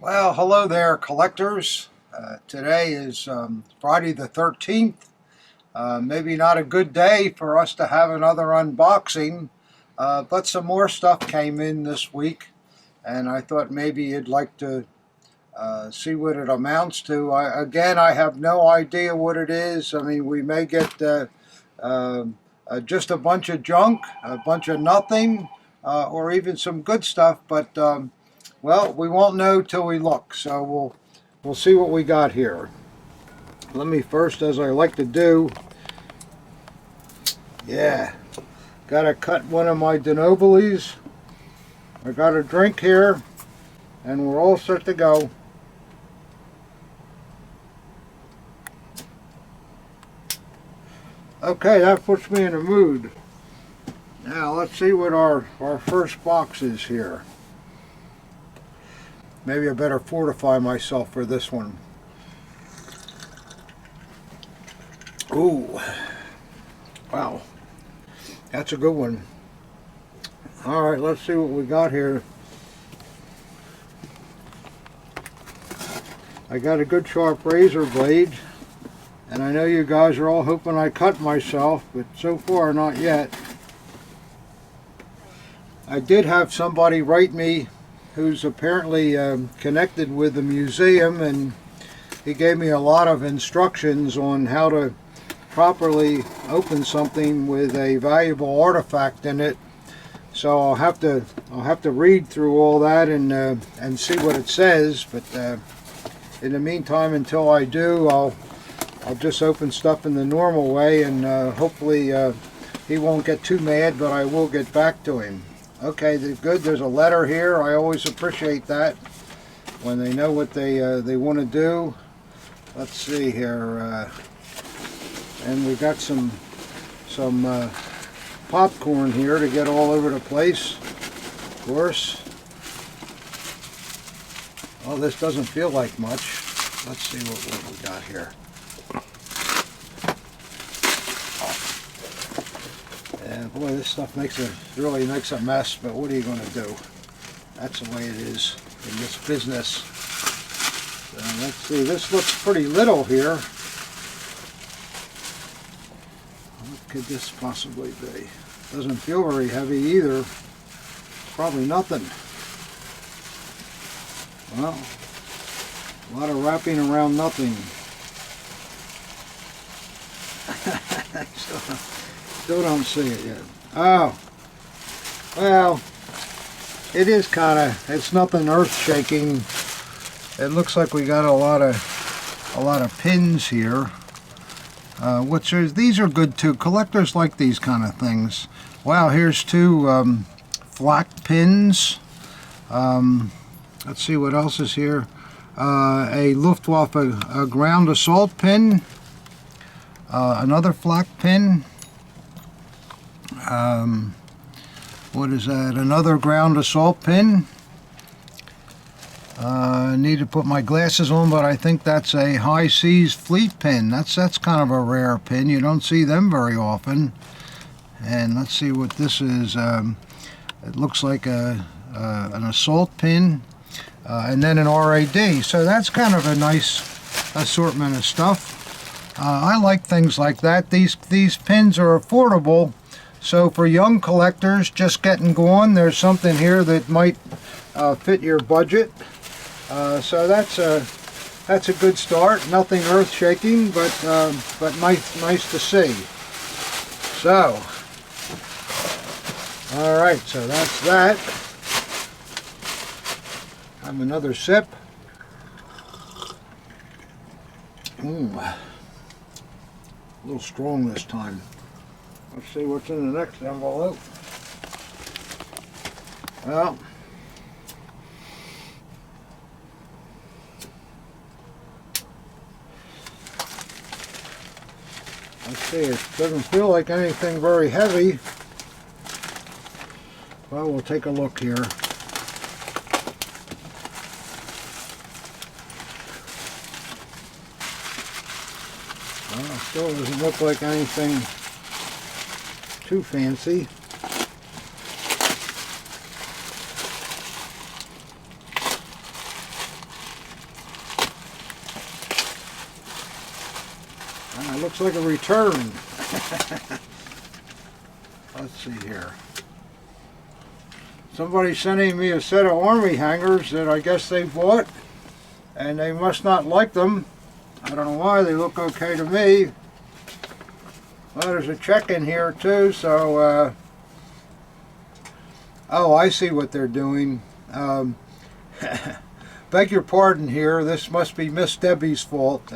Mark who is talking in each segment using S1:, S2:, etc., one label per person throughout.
S1: Well, hello there, collectors. Today is Friday the 13th. Maybe not a good day for us to have another unboxing, but some more stuff came in this week, and I thought maybe you'd like to see what it amounts to. I have no idea what it is. I mean, we may get just a bunch of junk, a bunch of nothing, or even some good stuff, but well, we won't know till we look, so we'll see what we got here. Let me first, as I like to do, gotta cut one of my denobiles. I got a drink here, and we're all set to go. Okay, that puts me in a mood. Now let's see what our first box is here. Maybe I better fortify myself for this one. Ooh, wow, that's a good one. All right, let's see what we got here. I got a good sharp razor blade, and I know you guys are all hoping I cut myself, but so far not yet. I did have somebody write me who's apparently connected with the museum, and he gave me a lot of instructions on how to properly open something with a valuable artifact in it. So I'll have to read through all that and see what it says. But in the meantime, until I do, I'll just open stuff in the normal way, and hopefully he won't get too mad, but I will get back to him. Okay, good. There's a letter here. I always appreciate that when they know what they want to do. Let's see here, and we got some popcorn here to get all over the place. Of course. Oh, this doesn't feel like much. Let's see what we got here. And boy, this stuff really makes a mess, but what are you going to do? That's the way it is in this business. So let's see, this looks pretty little here. What could this possibly be? Doesn't feel very heavy either. Probably nothing. Well, a lot of wrapping around nothing. Still don't see it yet. Oh, well, it is it's nothing earth-shaking. It looks like we got a lot of pins here. These are good too. Collectors like these kind of things. Wow, here's two flak pins. Let's see what else is here. A Luftwaffe a ground assault pin. Another flak pin. What is that? Another ground assault pin. I need to put my glasses on, but I think that's a high seas fleet pin. That's kind of a rare pin. You don't see them very often. And let's see what this is. It looks like an assault pin, and then an RAD. So that's kind of a nice assortment of stuff. I like things like that. These pins are affordable. So for young collectors just getting going, there's something here that might fit your budget. So that's a good start. Nothing earth-shaking, but nice to see. So, all right. So that's that. Have another sip. A little strong this time. Let's see what's in the next envelope. Well, let's see, it doesn't feel like anything very heavy. Well, we'll take a look here. Well, it still doesn't look like anything too fancy. looks like a return. Let's see here. Somebody's sending me a set of army hangers that I guess they bought, and they must not like them. I don't know why. They look okay to me. Well, there's a check in here too, so oh, I see what they're doing. Beg your pardon here, this must be Miss Debbie's fault.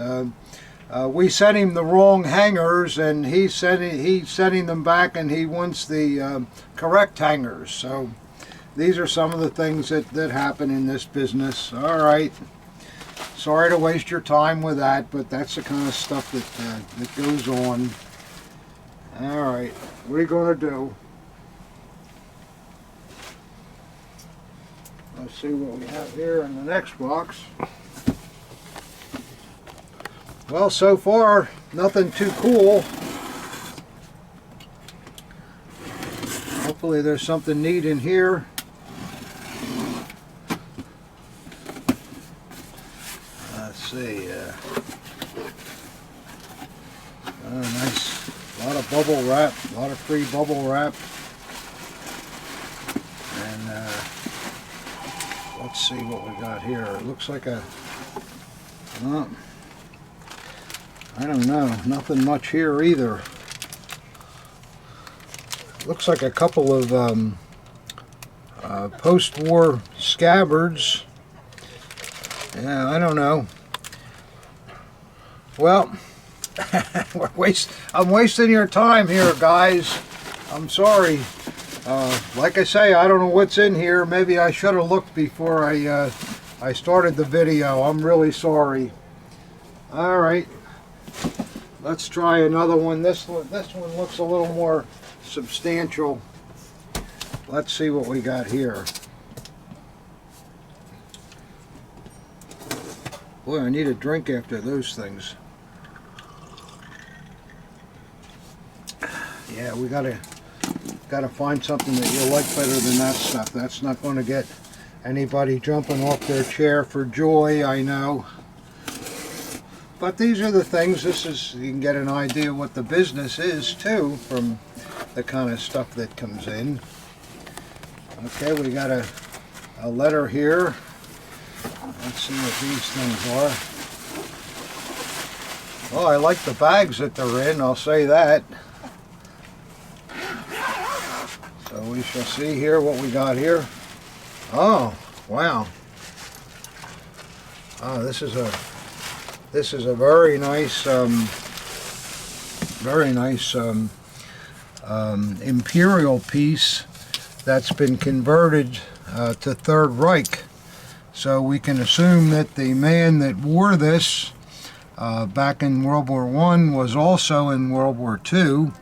S1: We sent him the wrong hangers, and he's sending them back, and he wants the correct hangers. So these are some of the things that happen in this business. All right, sorry to waste your time with that, but that's the kind of stuff that goes on. All right, what are you going to do? Let's see what we have here in the next box. Well, so far, nothing too cool. Hopefully there's something neat in here. Let's see. Nice. A lot of bubble wrap. A lot of free bubble wrap. And let's see what we got here. It looks like a... I don't know, nothing much here either. Looks like a couple of post-war scabbards. Yeah, I don't know. Well, I'm wasting your time here, guys. I'm sorry. Like I say, I don't know what's in here. Maybe I should have looked before I started the video. I'm really sorry. All right. Let's try another one. This one looks a little more substantial. Let's see what we got here. Boy, I need a drink after those things. Yeah, we gotta find something that you like better than that stuff. That's not going to get anybody jumping off their chair for joy, I know. But these are the things, you can get an idea what the business is too from the kind of stuff that comes in. Okay, we got a letter here. Let's see what these things are. Well, I like the bags that they're in, I'll say that. So we shall see here what we got here. Oh, wow. Oh, this is a very nice, Imperial piece that's been converted to Third Reich. So we can assume that the man that wore this back in World War I was also in World War II.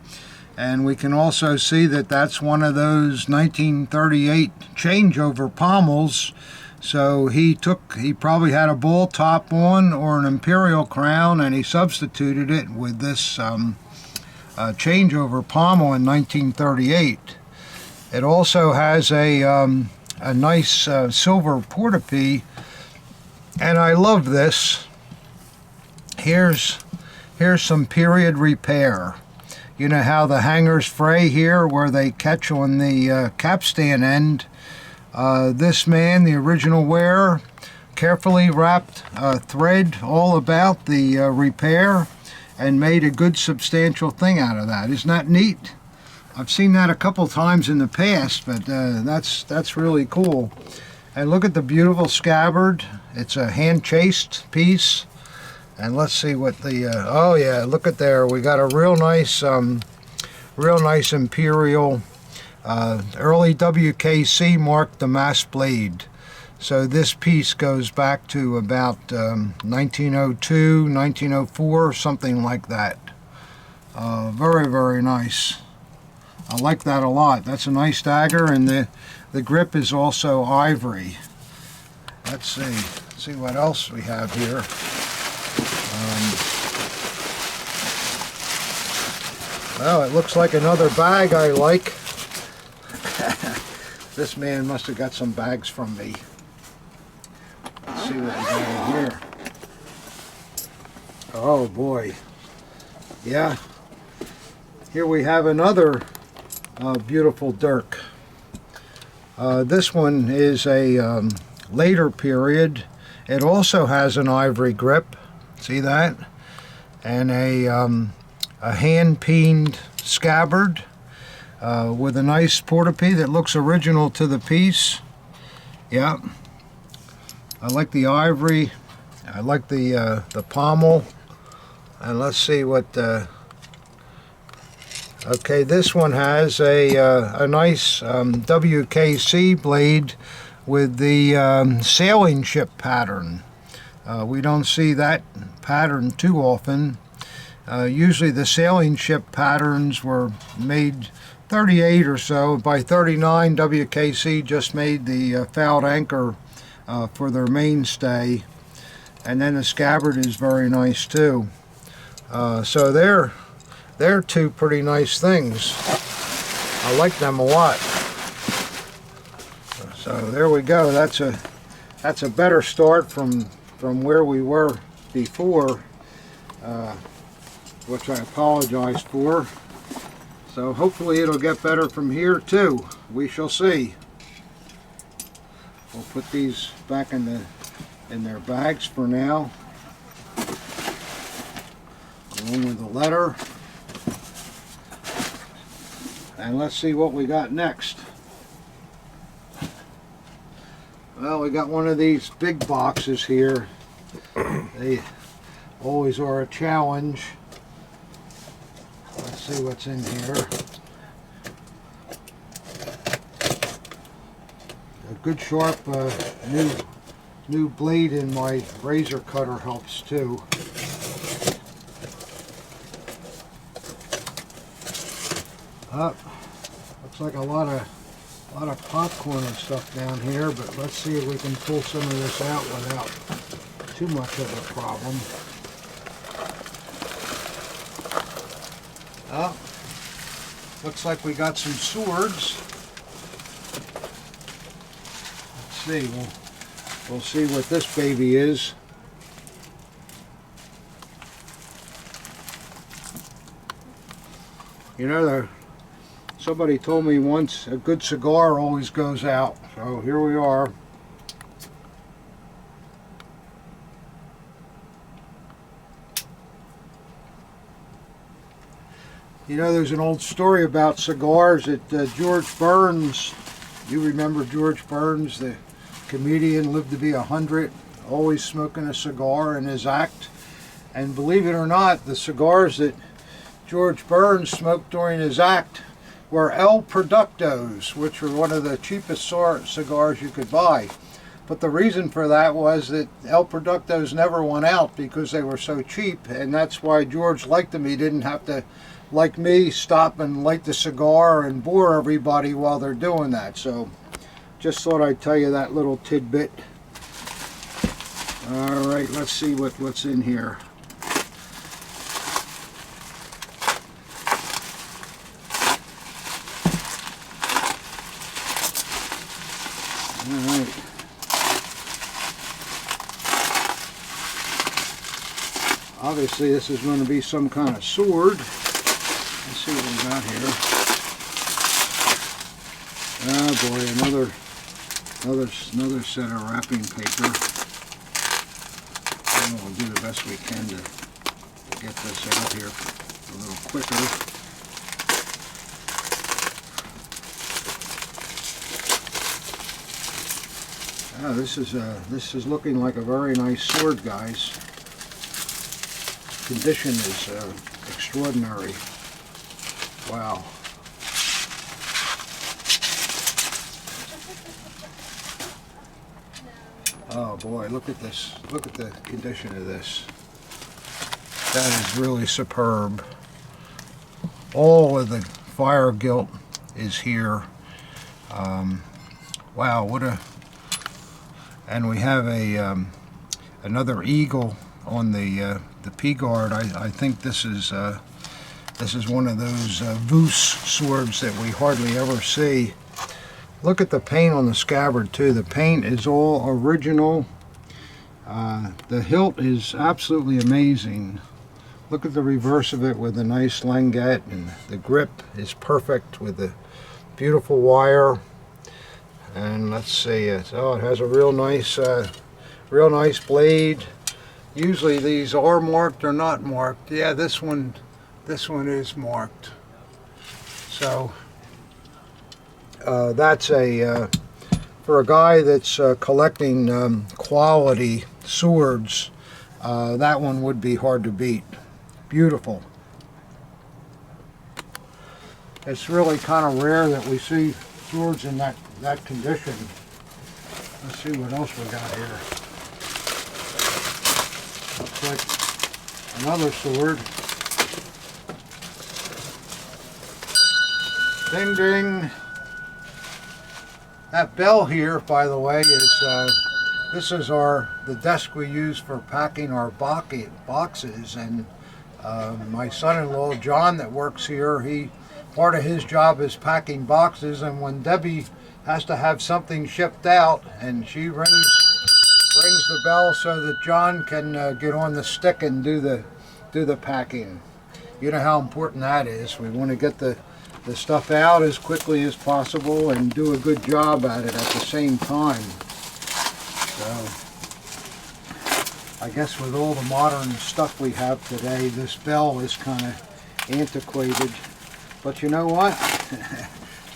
S1: And we can also see that that's one of those 1938 changeover pommels. So he probably had a ball top on or an Imperial crown, and he substituted it with this changeover pommel in 1938. It also has a nice silver portapee, and I love this. Here's some period repair. You know how the hangers fray here where they catch on the capstan end. This man, the original wearer, carefully wrapped thread all about the repair and made a good substantial thing out of that. Isn't that neat? I've seen that a couple times in the past, but that's really cool. And look at the beautiful scabbard. It's a hand-chased piece. And let's see what the, oh yeah, look at there. We got a real nice Imperial, early WKC marked the mass blade. So this piece goes back to about 1902, 1904, something like that. Very, very nice. I like that a lot. That's a nice dagger, and the grip is also ivory. Let's see what else we have here. Well, it looks like another bag I like. This man must have got some bags from me. Let's see what we got in here. Oh boy. Yeah, here we have another beautiful dirk. This one is a later period. It also has an ivory grip, see that? And a hand-peened scabbard with a nice portapee that looks original to the piece. Yeah, I like the ivory. I like the pommel. And let's see what. Okay, this one has a nice WKC blade with the sailing ship pattern. We don't see that pattern too often. Usually the sailing ship patterns were made 38 or so. By 39, WKC just made the fouled anchor for their mainstay. And then the scabbard is very nice too. So they're two pretty nice things. I like them a lot. So there we go. That's a better start from where we were before, which I apologize for. So hopefully it'll get better from here too. We shall see. We'll put these back in their bags for now, along with the letter. And let's see what we got next. Well, we got one of these big boxes here. They always are a challenge. Let's see what's in here. A good sharp new blade in my razor cutter helps too. Looks like a lot of popcorn and stuff down here, but let's see if we can pull some of this out without too much of a problem. Looks like we got some swords. Let's see, we'll see what this baby is. You know, somebody told me once a good cigar always goes out. So here we are. You know, there's an old story about cigars that George Burns, you remember George Burns, the comedian, lived to be 100, always smoking a cigar in his act. And believe it or not, the cigars that George Burns smoked during his act were El Productos, which were one of the cheapest cigars you could buy. But the reason for that was that El Productos never went out because they were so cheap, and that's why George liked them. He didn't have to, like me, stop and light the cigar and bore everybody while they're doing that. So just thought I'd tell you that little tidbit. All right, let's see what's in here. Alright. Obviously this is going to be some kind of sword. Let's see what we got here. Oh boy, another set of wrapping paper. And we'll do the best we can to get this out here a little quicker. Oh, this is looking like a very nice sword, guys. Condition is extraordinary. Wow. Oh boy, look at this. Look at the condition of this. That is really superb. All of the fire gilt is here. Wow, what a... And we have a another eagle on the P-guard. I think this is one of those Voos swords that we hardly ever see. Look at the paint on the scabbard too. The paint is all original. The hilt is absolutely amazing. Look at the reverse of it with a nice languette, and the grip is perfect with the beautiful wire. And let's see, it has a real nice blade. Usually these are marked or not marked. Yeah, this one is marked. So that's for a guy that's collecting quality swords. That one would be hard to beat. Beautiful. It's really kind of rare that we see swords in that condition. Let's see what else we got here. Looks like another sword. Ding ding. That bell here, by the way, is this is the desk we use for packing our boxes, and my son-in-law John that works here, part of his job is packing boxes, and when Debbie has to have something shipped out, and she rings the bell so that John can get on the stick and do the packing. You know how important that is. We want to get the stuff out as quickly as possible and do a good job at it at the same time. So I guess with all the modern stuff we have today, this bell is kind of antiquated. But you know what?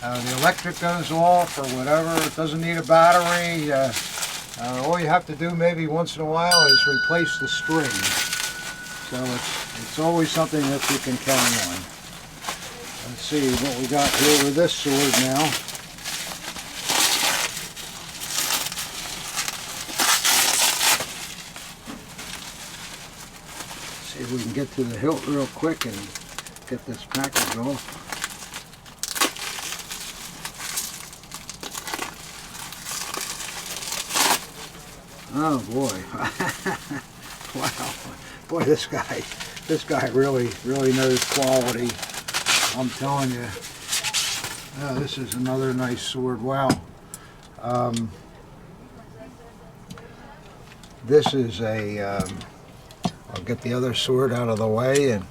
S1: The electric goes off or whatever. It doesn't need a battery. All you have to do maybe once in a while is replace the string. So it's always something that you can count on. Let's see what we got here with this sword now. See if we can get to the hilt real quick and get this package off. Oh boy. Wow. Boy, this guy really knows quality. I'm telling you. Oh, this is another nice sword. Wow. This is I'll get the other sword out of the way, and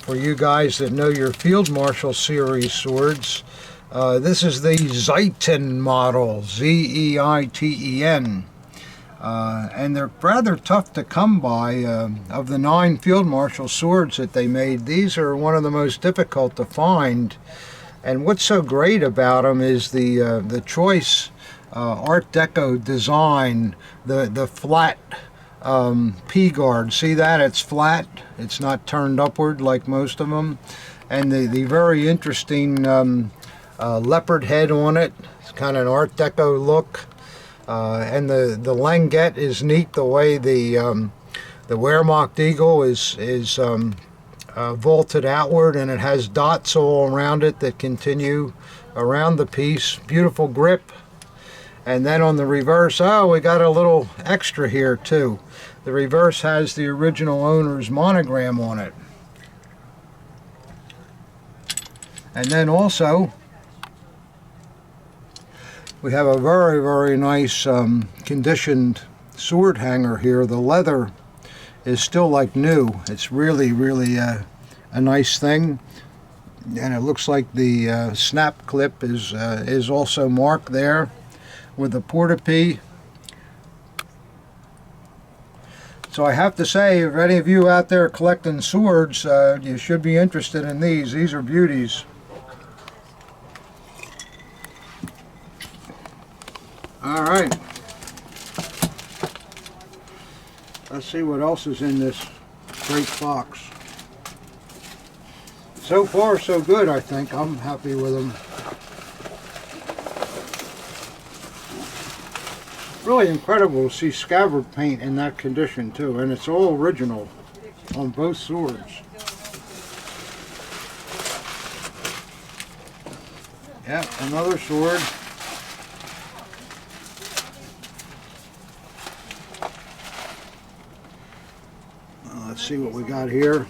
S1: for you guys that know your Field Marshal series swords, this is the Zeiten model, Z-E-I-T-E-N. And they're rather tough to come by. Of the 9 Field Marshal swords that they made, these are one of the most difficult to find. And what's so great about them is the choice Art Deco design, the flat P-guard. See that? It's flat. It's not turned upward like most of them. And the very interesting leopard head on it. It's kind of an Art Deco look. And the languette is neat, the way the Wehrmacht eagle is vaulted outward, and it has dots all around it that continue around the piece. Beautiful grip. And then on the reverse, we got a little extra here too. The reverse has the original owner's monogram on it. And then also we have a very nice conditioned sword hanger here. The leather is still like new. It's really a nice thing, and it looks like the snap clip is also marked there with the porta-pee. So I have to say, if any of you out there collecting swords, you should be interested in these. These are beauties. All right, let's see what else is in this great box. So far, so good, I think. I'm happy with them. Really incredible to see scabbard paint in that condition, too, and it's all original on both swords. Yep, another sword. Let's see what we got here.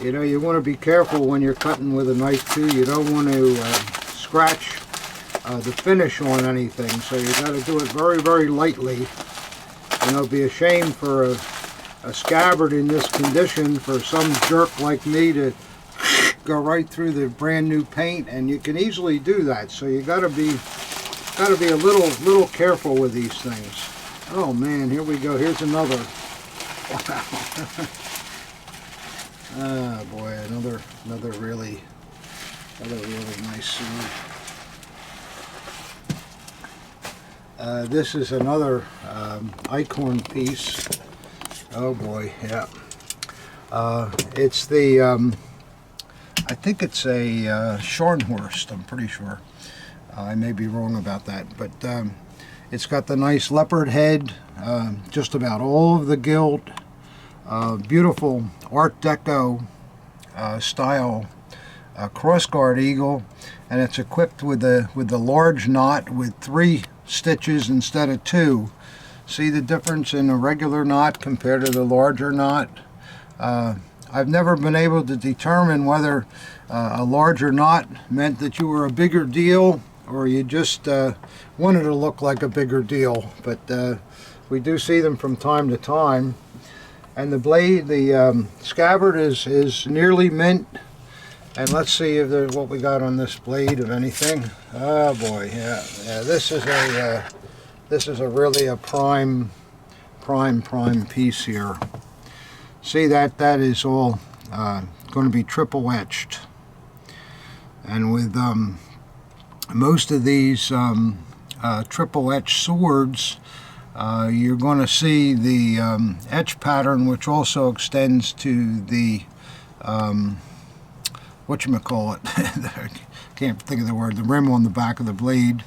S1: You know, you want to be careful when you're cutting with a knife too. You don't want to scratch the finish on anything. So you got to do it very, very lightly. And it'll be a shame for a scabbard in this condition for some jerk like me to go right through the brand new paint, and you can easily do that. So you got to be a little careful with these things. Oh man, here we go. Here's another. Wow. Ah boy, another really nice sword. This is another acorn piece. Oh boy, yeah. It's the I think it's a Scharnhorst, I'm pretty sure. I may be wrong about that, but it's got the nice leopard head, just about all of the gilt, beautiful Art Deco style crossguard eagle, and it's equipped with the large knot with 3 stitches instead of 2. See the difference in a regular knot compared to the larger knot? I've never been able to determine whether a larger knot meant that you were a bigger deal or you just wanted to look like a bigger deal, but we do see them from time to time. And the blade, the scabbard is nearly mint. And let's see if there's what we got on this blade of anything. Oh boy, yeah. This is a really a prime piece here. See that is all going to be triple etched, and with most of these triple etched swords, you're going to see the etch pattern, which also extends to the whatchamacallit, I can't think of the word, the rim on the back of the blade,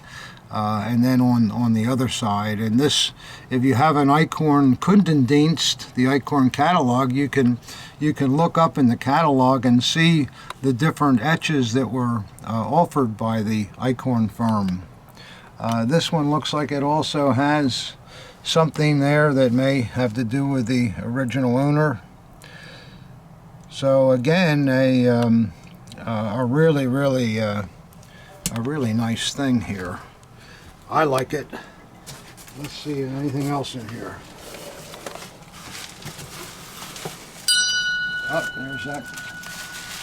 S1: and then on the other side. And this, if you have an Eichhorn Kundendienst, the Eichhorn catalog, you can look up in the catalog and see the different etches that were offered by the Eichhorn firm. This one looks like it also has something there that may have to do with the original owner. So again, a really nice thing here. I like it. Let's see anything else in here. Oh, there's that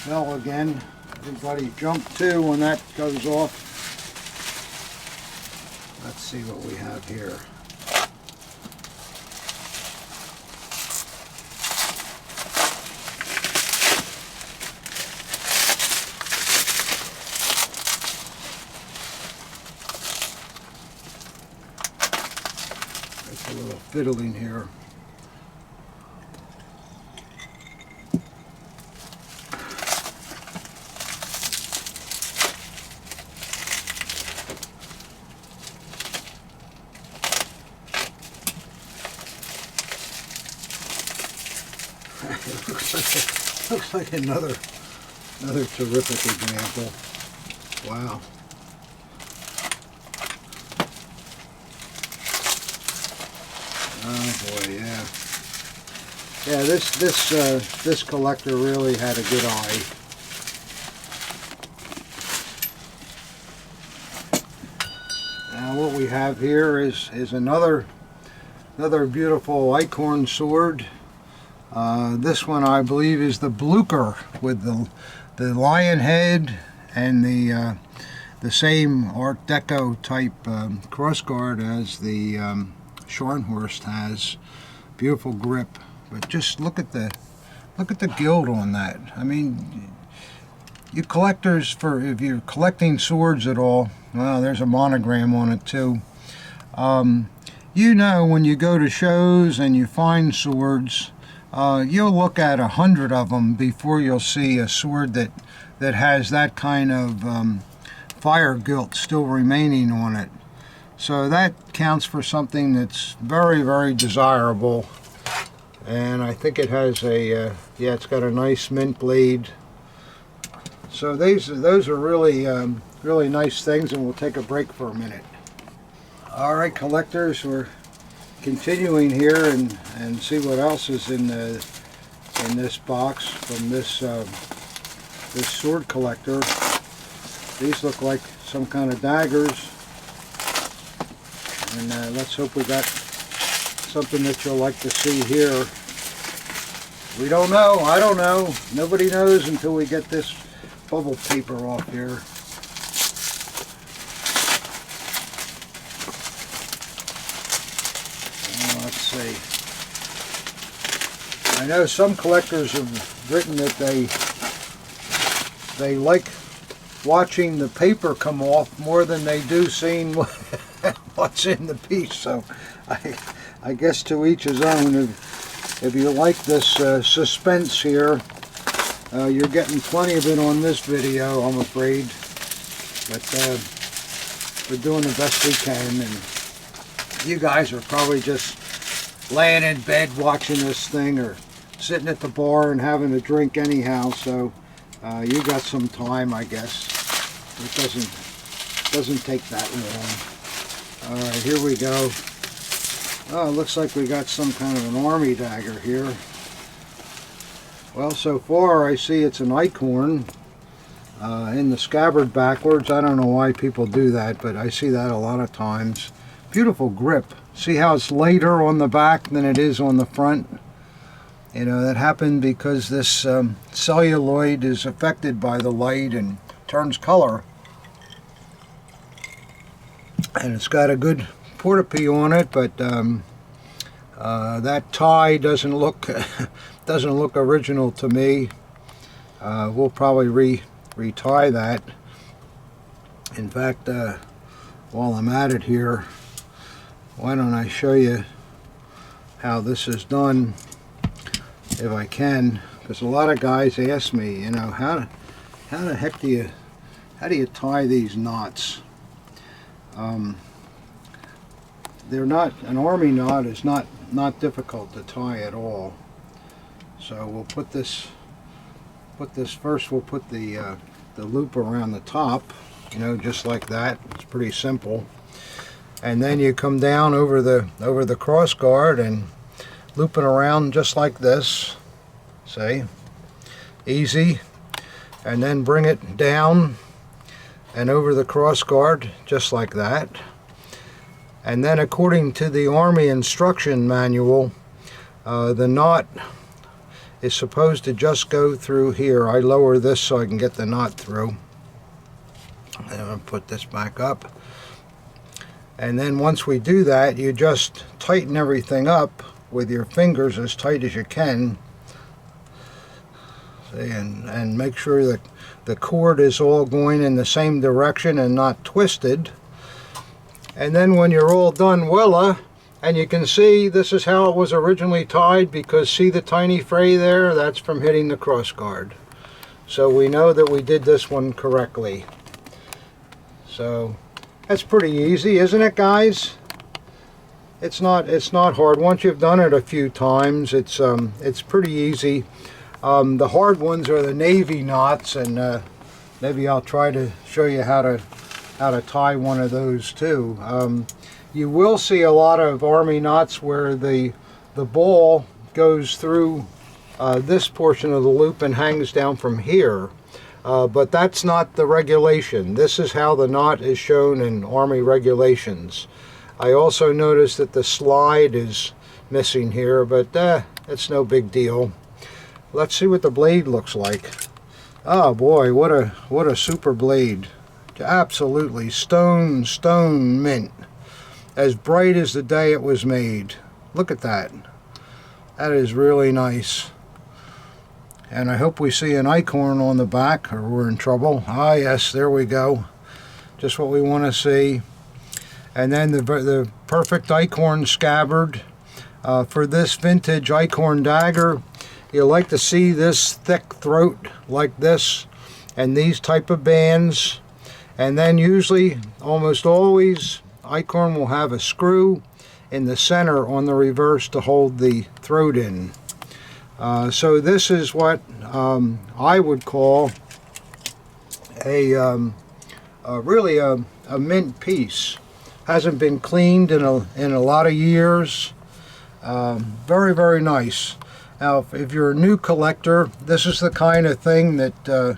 S1: bell again. Everybody jump to when that goes off. Let's see what we have here. A little fiddling here. It looks like another terrific example. Wow. Oh boy, yeah. Yeah, this collector really had a good eye. Now what we have here is another beautiful Eichhorn sword. This one I believe is the Blucher with the lion head and the same Art Deco type crossguard as the Scharnhorst has. Beautiful grip, but just look at the gilt on that. I mean, you collectors, if you're collecting swords at all, well, there's a monogram on it too. You know, when you go to shows and you find swords, you'll look at 100 of them before you'll see a sword that has that kind of fire gilt still remaining on it. So that counts for something that's very, very desirable. And I think it has yeah, it's got a nice mint blade. So those are really, really nice things, and we'll take a break for a minute. All right, collectors, we're continuing here and see what else is in this box from this sword collector. These look like some kind of daggers. And let's hope we got something that you'll like to see here. We don't know. I don't know. Nobody knows until we get this bubble paper off here. Let's see. I know some collectors have written that they like watching the paper come off more than they do seeing what's in the piece. So I guess to each his own. If you like this suspense here, you're getting plenty of it on this video, I'm afraid. But we're doing the best we can, and you guys are probably just laying in bed watching this thing, or sitting at the bar and having a drink anyhow. So you got some time, I guess. It doesn't take that long. All right, here we go. Oh, it looks like we got some kind of an army dagger here. Well, so far I see it's an acorn in the scabbard backwards. I don't know why people do that, but I see that a lot of times. Beautiful grip. See how it's lighter on the back than it is on the front? You know, that happened because this celluloid is affected by the light and turns color. And it's got a good portapee on it, but that tie doesn't look original to me. We'll probably retie that. In fact, while I'm at it here, why don't I show you how this is done, if I can, because a lot of guys ask me, you know, how the heck do you tie these knots? They're not, an army knot is not difficult to tie at all. So we'll put this first. We'll put the loop around the top, you know, just like that. It's pretty simple. And then you come down over the cross guard and loop it around just like this. See, easy. And then bring it down and over the cross guard just like that. And then according to the Army instruction manual, the knot is supposed to just go through here. I lower this so I can get the knot through. And I'll put this back up. And then once we do that, you just tighten everything up with your fingers as tight as you can. See, and make sure that the cord is all going in the same direction and not twisted. And then when you're all done, voila, and you can see this is how it was originally tied, because see the tiny fray there? That's from hitting the cross guard. So we know that we did this one correctly. So that's pretty easy, isn't it, guys? It's not hard. Once you've done it a few times, it's pretty easy. The hard ones are the Navy knots, and maybe I'll try to show you how to tie one of those too. You will see a lot of Army knots where the ball goes through this portion of the loop and hangs down from here, but that's not the regulation. This is how the knot is shown in Army regulations. I also noticed that the slide is missing here, but it's no big deal. Let's see what the blade looks like. Oh boy, what a super blade. Absolutely stone mint, as bright as the day it was made. Look at that. That is really nice. And I hope we see an acorn on the back, or we're in trouble. Ah yes, there we go, just what we want to see. And then the perfect acorn scabbard. For this vintage acorn dagger, you like to see this thick throat like this, and these type of bands. And then usually, almost always, acorn will have a screw in the center on the reverse to hold the throat in. So this is what I would call really a mint piece. Hasn't been cleaned in a lot of years. Very, very nice. Now, if you're a new collector, this is the kind of thing that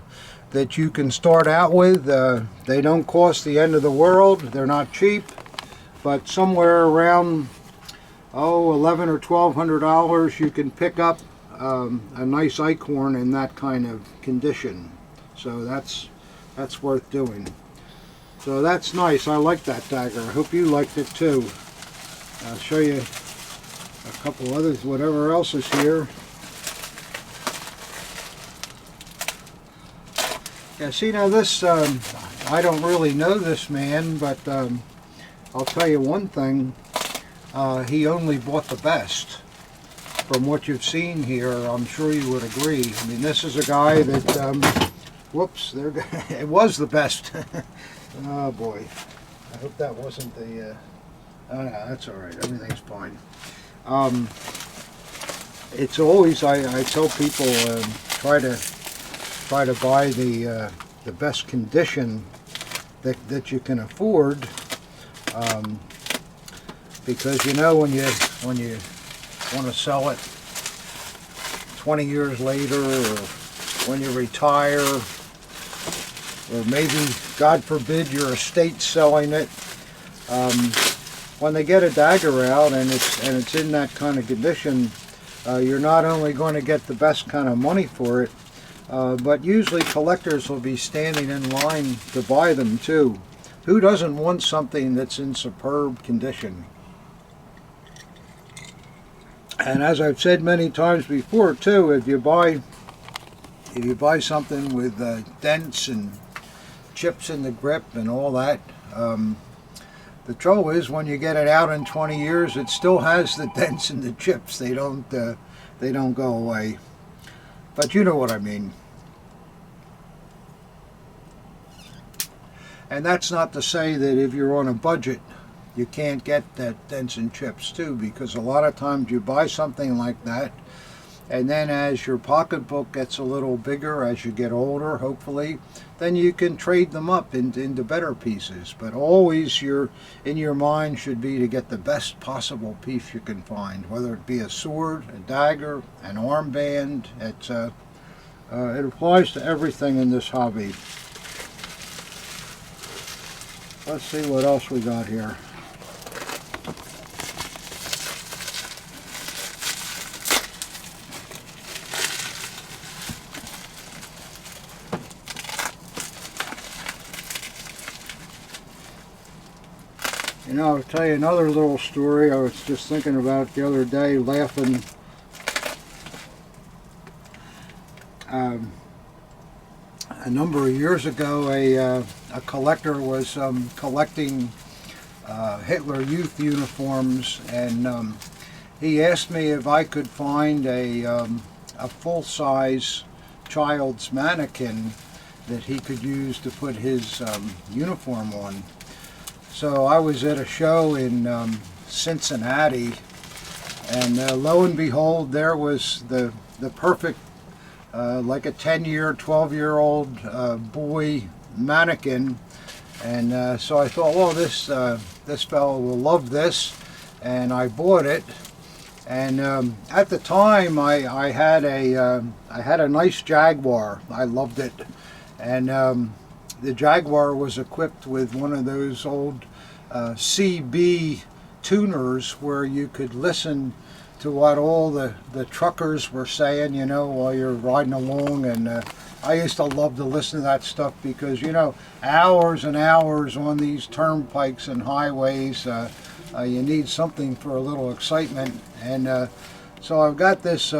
S1: that you can start out with. They don't cost the end of the world. They're not cheap, but somewhere around $1100 or $1200 you can pick up a nice acorn in that kind of condition. So that's worth doing. So that's nice. I like that dagger. I hope you liked it too. I'll show you a couple others, whatever else is here. Yeah, see now this, I don't really know this man, but I'll tell you one thing, he only bought the best. From what you've seen here, I'm sure you would agree. I mean, this is a guy that, whoops, there, it was the best. Oh boy, I hope that wasn't the, oh no, that's all right, everything's fine. It's always, I tell people, try to buy the best condition that you can afford, because you know when you want to sell it 20 years later, or when you retire, or maybe God forbid your estate's selling it, when they get a dagger out and it's in that kind of condition, you're not only going to get the best kind of money for it, but usually collectors will be standing in line to buy them too. Who doesn't want something that's in superb condition? And as I've said many times before too, if you buy something with dents and chips in the grip and all that, the trouble is when you get it out in 20 years, it still has the dents and the chips. They don't go away. But you know what I mean. And that's not to say that if you're on a budget, you can't get that dents and chips too, because a lot of times you buy something like that, and then as your pocketbook gets a little bigger, as you get older, hopefully, then you can trade them up into better pieces. But always in your mind should be to get the best possible piece you can find, whether it be a sword, a dagger, an armband. It applies to everything in this hobby. Let's see what else we got here. You know, I'll tell you another little story I was just thinking about the other day, laughing. A number of years ago, a collector was collecting Hitler Youth uniforms, and he asked me if I could find a full-size child's mannequin that he could use to put his uniform on. So I was at a show in Cincinnati, and lo and behold, there was the perfect, like a 10-year, 12-year-old boy mannequin. And so I thought, well, this fellow will love this, and I bought it. And at the time, I had a nice Jaguar. I loved it, and the Jaguar was equipped with one of those old CB tuners where you could listen to what all the truckers were saying, you know, while you're riding along. And I used to love to listen to that stuff because, you know, hours and hours on these turnpikes and highways, you need something for a little excitement. And so I've got this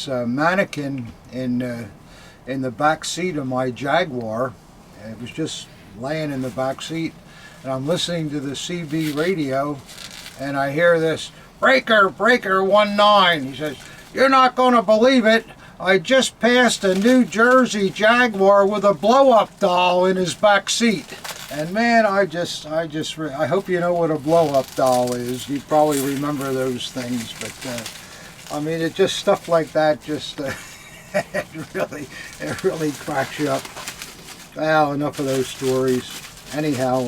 S1: mannequin in the back seat of my Jaguar. It was just laying in the back seat, and I'm listening to the CB radio, and I hear this, "Breaker, breaker 19. He says, "You're not going to believe it. I just passed a New Jersey Jaguar with a blow-up doll in his back seat." And man, I hope you know what a blow-up doll is. You probably remember those things, but I mean, it just stuff like that. Just it really cracks you up. Well, enough of those stories. Anyhow,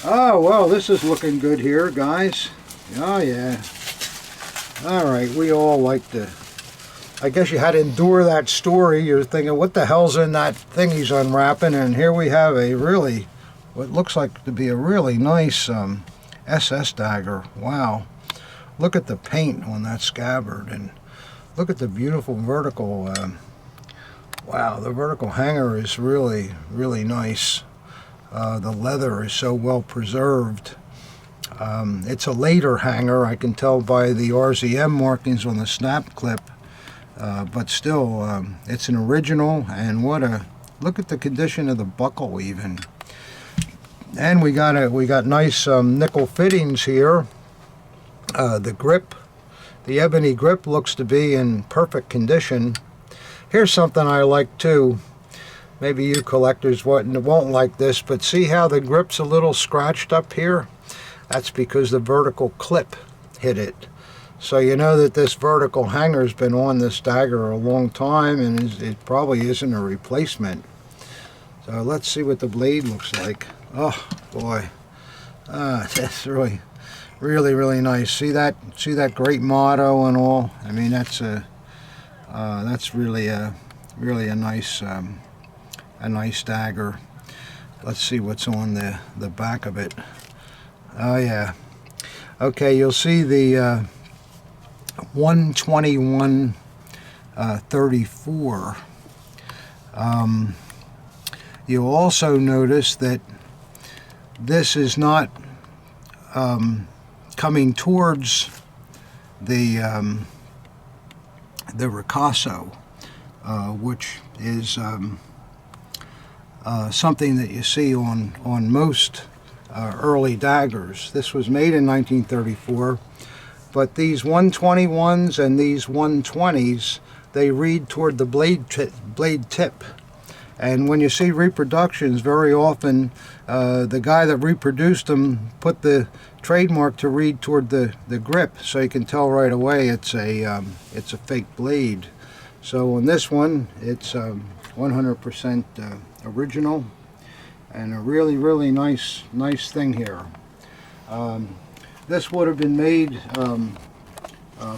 S1: oh well, this is looking good here, guys. Oh yeah. All right, we all like to I guess you had to endure that story. You're thinking, what the hell's in that thing he's unwrapping? And here we have a really, what looks like to be a really nice SS dagger. Wow. Look at the paint on that scabbard, and look at the beautiful vertical, wow, the vertical hanger is really, really nice. The leather is so well preserved. It's a later hanger, I can tell by the RZM markings on the snap clip. But still, it's an original, and look at the condition of the buckle even. And we got nice nickel fittings here. The grip, the ebony grip looks to be in perfect condition. Here's something I like too. Maybe you collectors won't like this, but see how the grip's a little scratched up here? That's because the vertical clip hit it. So you know that this vertical hanger's been on this dagger a long time, and it probably isn't a replacement. So let's see what the blade looks like. Oh boy, that's really, really, really nice. See that great motto and all. I mean, that's really a nice dagger. Let's see what's on the back of it. Oh yeah. Okay, you'll see the 121-34. You'll also notice that this is not coming towards the ricasso, which is something that you see on most early daggers. This was made in 1934. But these 121s and these 120s, they read toward the blade tip. And when you see reproductions, very often the guy that reproduced them put the trademark to read toward the grip, so you can tell right away it's a fake blade. So on this one, it's 100% original, and a really, really nice thing here. This would have been made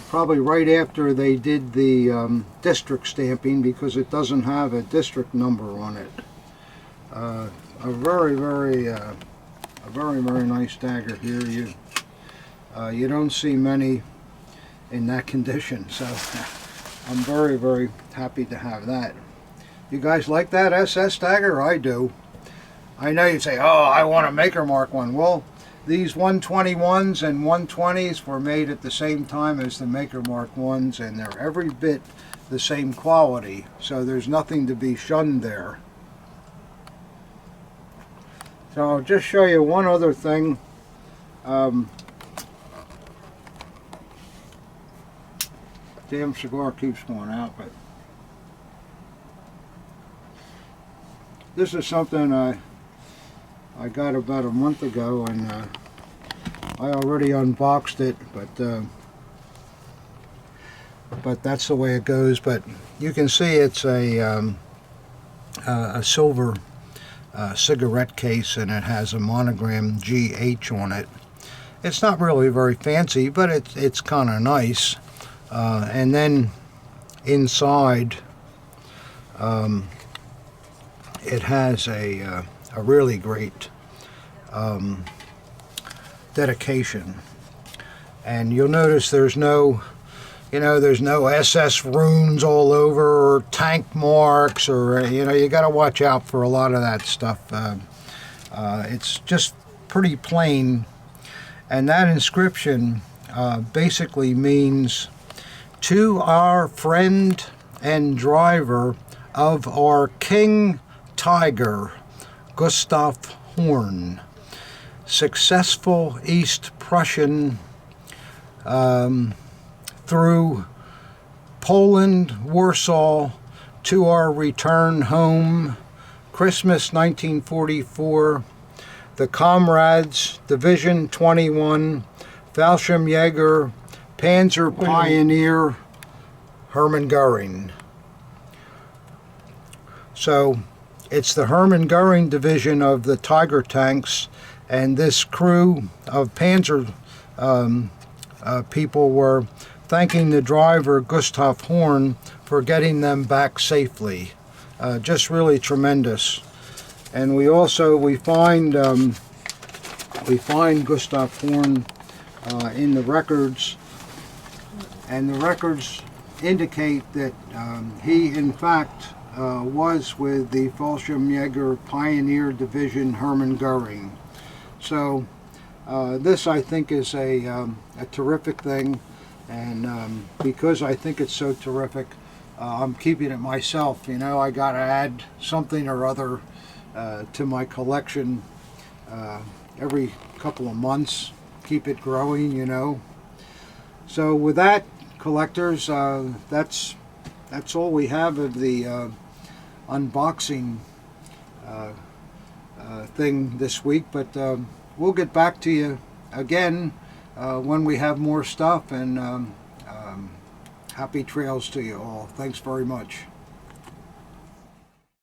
S1: probably right after they did the district stamping, because it doesn't have a district number on it. A very, very nice dagger here. You don't see many in that condition, so I'm very, very happy to have that. You guys like that SS dagger? I do. I know you'd say, oh, I want a Maker Mark one. Well, these 121s and 120s were made at the same time as the Maker Mark ones, and they're every bit the same quality, so there's nothing to be shunned there. So I'll just show you one other thing. Damn cigar keeps going out, but this is something I got about a month ago, and I already unboxed it, but that's the way it goes. But you can see it's a silver cigarette case, and it has a monogram GH on it. It's not really very fancy, but it's kind of nice. And then inside, it has a really great dedication, and you'll notice there's no SS runes all over, or tank marks, or you got to watch out for a lot of that stuff. It's just pretty plain, and that inscription basically means, "To our friend and driver of our King Tiger, Gustav Horn, successful East Prussian through Poland, Warsaw, to our return home, Christmas 1944, the Comrades, Division 21, Fallschirmjäger, Panzer Pioneer, Hermann Goering." So it's the Hermann Goering division of the Tiger tanks, and this crew of Panzer people were thanking the driver, Gustav Horn, for getting them back safely. Just really tremendous. And we find Gustav Horn in the records, and the records indicate that he in fact was with the Fallschirmjäger Pioneer Division Hermann Goering. So this, I think, is a terrific thing, and because I think it's so terrific, I'm keeping it myself. You know, I got to add something or other to my collection every couple of months, keep it growing, you know. So with that, collectors, that's all we have of the unboxing thing this week, but we'll get back to you again when we have more stuff, and happy trails to you all. Thanks very much.